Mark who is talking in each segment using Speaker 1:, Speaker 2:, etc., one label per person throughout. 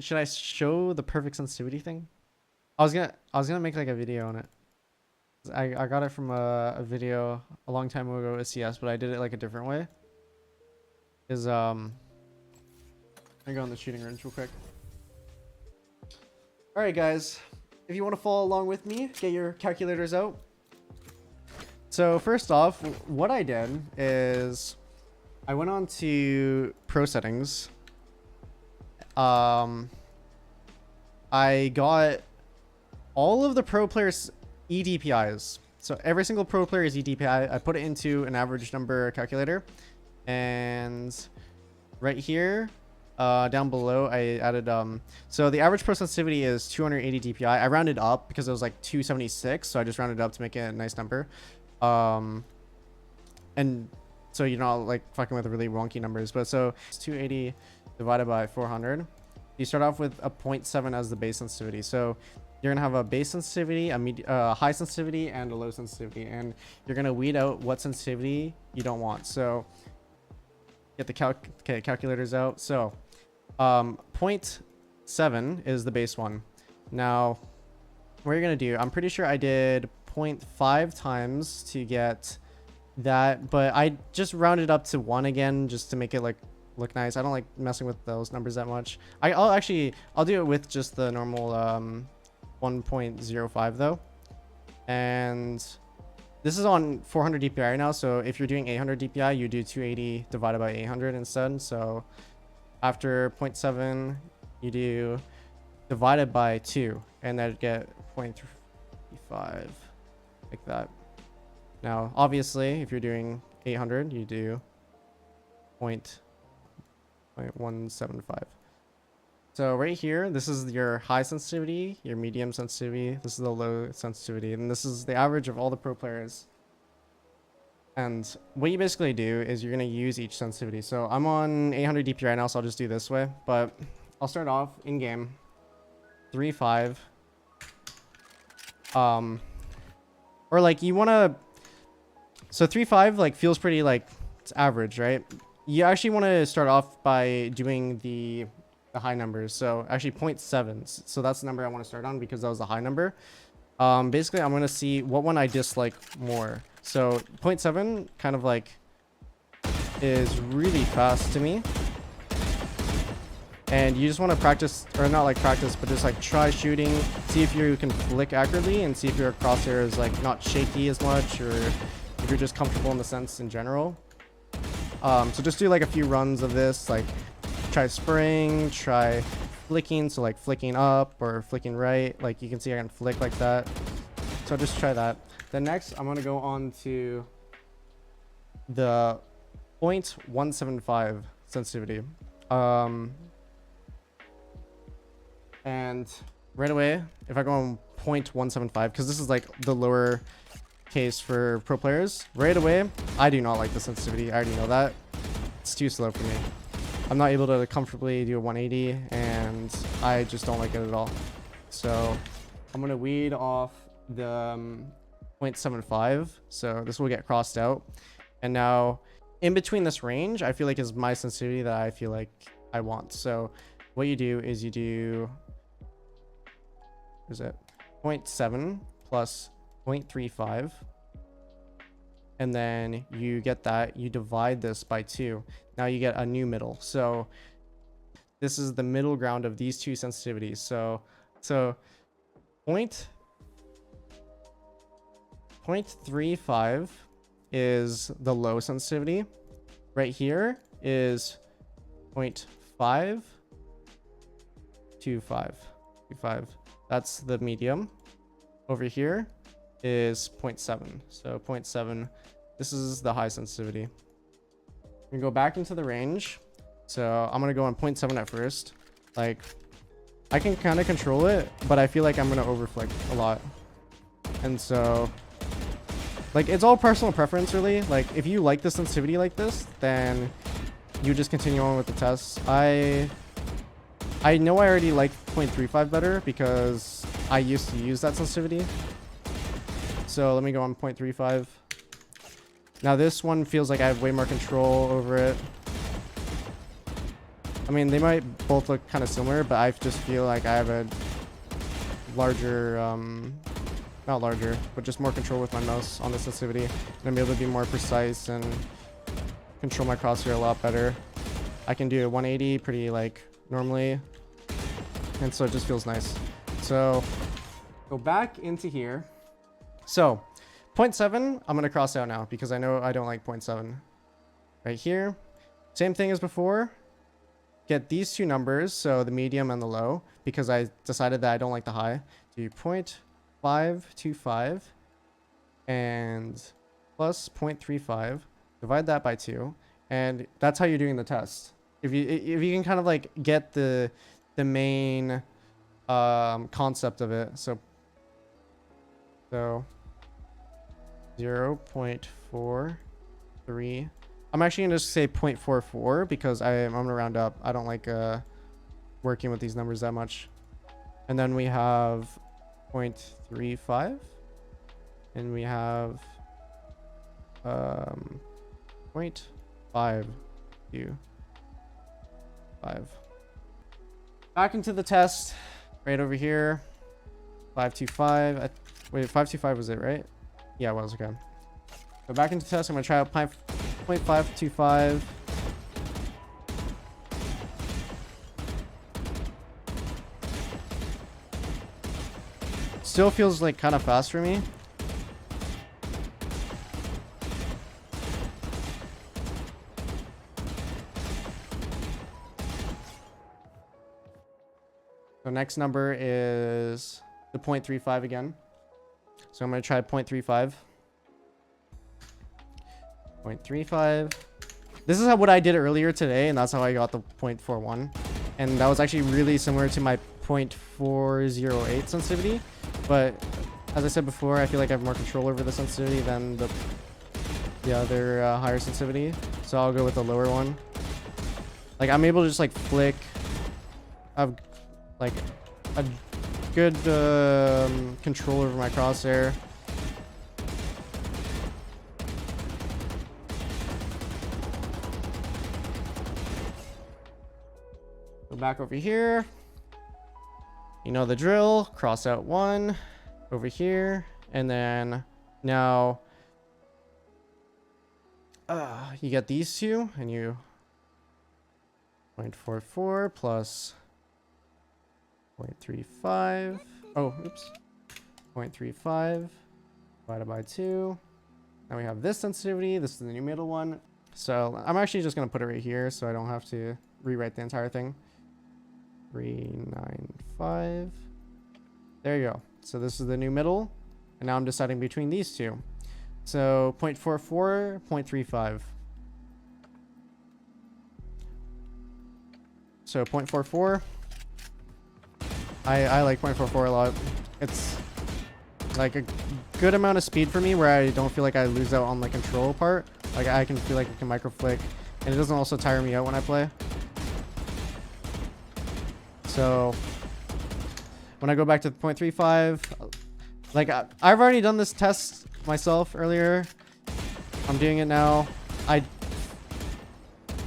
Speaker 1: Should I show the perfect sensitivity thing? I was gonna make like a video on it. I got it from a video a long time ago with CS, but I did it like a different way. I go on the shooting range real quick. All right, guys, if you want to follow along with me, get your calculators out. So first off, what I did is I went on to pro settings. I got all of the pro players EDPIs. So every single pro player is EDPI. I put it into an average number calculator, and right here, down below, I added so the average pro sensitivity is 280 DPI. I rounded up because it was like 276, so I just rounded up to make it a nice number. And so you're not like fucking with really wonky numbers, but so it's 280 divided by 400. You start off with a 0.7 as the base sensitivity. So you're gonna have a base sensitivity, a high sensitivity, and a low sensitivity, and you're gonna weed out what sensitivity you don't want. So get the calculators out. So 0.7 is the base one. Now what you're gonna do, I'm pretty sure I did 0.5 times to get that, but I just rounded up to 1 again just to make it like look nice. I don't like messing with those numbers that much. I'll do it with just the normal 1.05 though, and this is on 400 DPI right now. So if you're doing 800 DPI, you do 280 divided by 800 instead. So after 0.7, you do divided by 2, and then get 0.35 like that. Now, obviously, if you're doing 800, you do 0.175. So right here, this is your high sensitivity, your medium sensitivity, this is the low sensitivity, and this is the average of all the pro players. And what you basically do is you're going to use each sensitivity. So I'm on 800 DP right now, so I'll just do this way. But I'll start off in game 3.5. Or like you want to... So 3.5 like feels pretty like it's average, right? You actually want to start off by doing the high numbers. So actually 0.7. So that's the number I want to start on because that was a high number. Basically, I'm going to see what one I dislike more. So 0.7 kind of like is really fast to me. And you just want to practice, or not like practice, but just like try shooting, see if you can flick accurately and see if your crosshair is like not shaky as much, or if you're just comfortable in the sense in general. So just do like a few runs of this, like try spraying, try flicking, so like flicking up or flicking right. Like you can see I can flick like that. So just try that. Then next, I'm going to go on to the 0.175 sensitivity. And right away, if I go on 0.175, because this is like the lower case for pro players, right away, I do not like the sensitivity. I already know that. It's too slow for me. I'm not able to comfortably do a 180, and I just don't like it at all. So I'm going to weed off the 0.75, so this will get crossed out. And now in between this range, I feel like is my sensitivity that I feel like I want. So what you do is you do, what is it, 0.7 plus 0.35, and then you get that, you divide this by 2. Now you get a new middle. So this is the middle ground of these two sensitivities. So 0.35 is the low sensitivity. Right here is 0.525. That's the medium. Over here is 0.7. So 0.7, this is the high sensitivity. We go back into the range. So I'm gonna go on 0.7 at first. Like I can kind of control it, but I feel like I'm gonna overflick a lot. And so like it's all personal preference really. Like if you like the sensitivity like this, then you just continue on with the tests. I know I already like 0.35 better because I used to use that sensitivity. So let me go on 0.35. Now this one feels like I have way more control over it. I mean, they might both look kind of similar, but I just feel like I have a larger, not larger, but just more control with my mouse on the sensitivity. And I'm able to be more precise and control my crosshair a lot better. I can do a 180 pretty like normally. And so it just feels nice. So go back into here. So 0.7, I'm going to cross out now because I know I don't like 0.7. Right here. Same thing as before. Get these two numbers, so the medium and the low, because I decided that I don't like the high. Do 0.525 and plus 0.35. Divide that by 2. And that's how you're doing the test. If you can kind of like get the main concept of it. So 0.43. I'm actually gonna just say 0.44 because I'm gonna round up. I don't like working with these numbers that much. And then we have 0.35, and we have 0.525. Back into the test, right over here. 525. Wait, 525 was it, right? Yeah, it was. Okay. So back into test. I'm gonna try out 0.525. Still feels like kind of fast for me. So next number is the 0.35 again. So I'm going to try 0.35. 0.35. This is what I did earlier today, and that's how I got the 0.41. And that was actually really similar to my 0.408 sensitivity. But as I said before, I feel like I have more control over the sensitivity than the other higher sensitivity. So I'll go with the lower one. Like, I'm able to just like flick. I've like a good control over my crosshair. Go back over here. You know the drill. Cross out one over here, and then now you get these two, and you 0.44 plus 0.35. Oh, oops. 0.35 divided by 2. Now we have this sensitivity. This is the new middle one. So I'm actually just going to put it right here so I don't have to rewrite the entire thing. 395. There you go. So this is the new middle. And now I'm deciding between these two. So 0.44, 0.35. So 0.44. I like 0.44 a lot. It's like a good amount of speed for me where I don't feel like I lose out on the control part. Like I can feel like I can micro flick, and it doesn't also tire me out when I play. So when I go back to 0.35, like I've already done this test myself earlier. I'm doing it now. I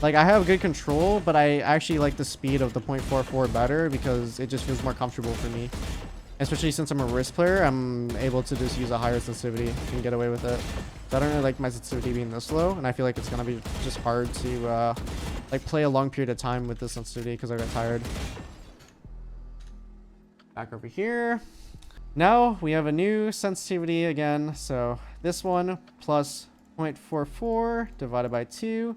Speaker 1: have good control, but I actually like the speed of the 0.44 better because it just feels more comfortable for me. Especially since I'm a wrist player, I'm able to just use a higher sensitivity and get away with it. So I don't really like my sensitivity being this low, and I feel like it's gonna be just hard to like play a long period of time with this sensitivity because I got tired. Back over here. Now we have a new sensitivity again. So this one plus 0.44 divided by 2.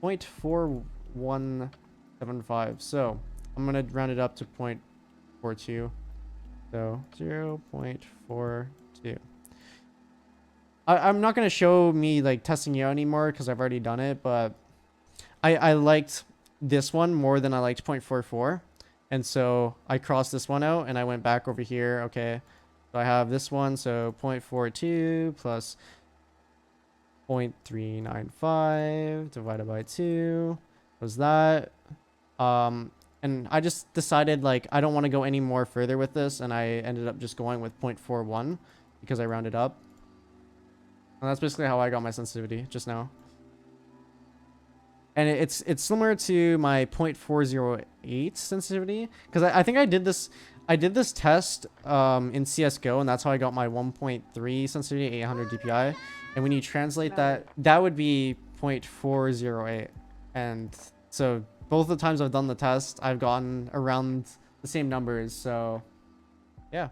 Speaker 1: 0.4175. So I'm gonna round it up to 0.42. So 0.42. I'm not gonna show me like testing it out anymore because I've already done it, but I liked this one more than I liked 0.44, and so I crossed this one out and I went back over here. Okay, so I have this one, so 0.42 plus 0.395 divided by 2 was that. And I just decided like I don't want to go any more further with this, and I ended up just going with 0.41 because I rounded up. And that's basically how I got my sensitivity just now. and it's similar to my 0.408 sensitivity, because I think I did this test in CSGO, and that's how I got my 1.3 sensitivity 800 DPI. And when you translate that would be 0.408. And so both the times I've done the test, I've gotten around the same numbers. So yeah.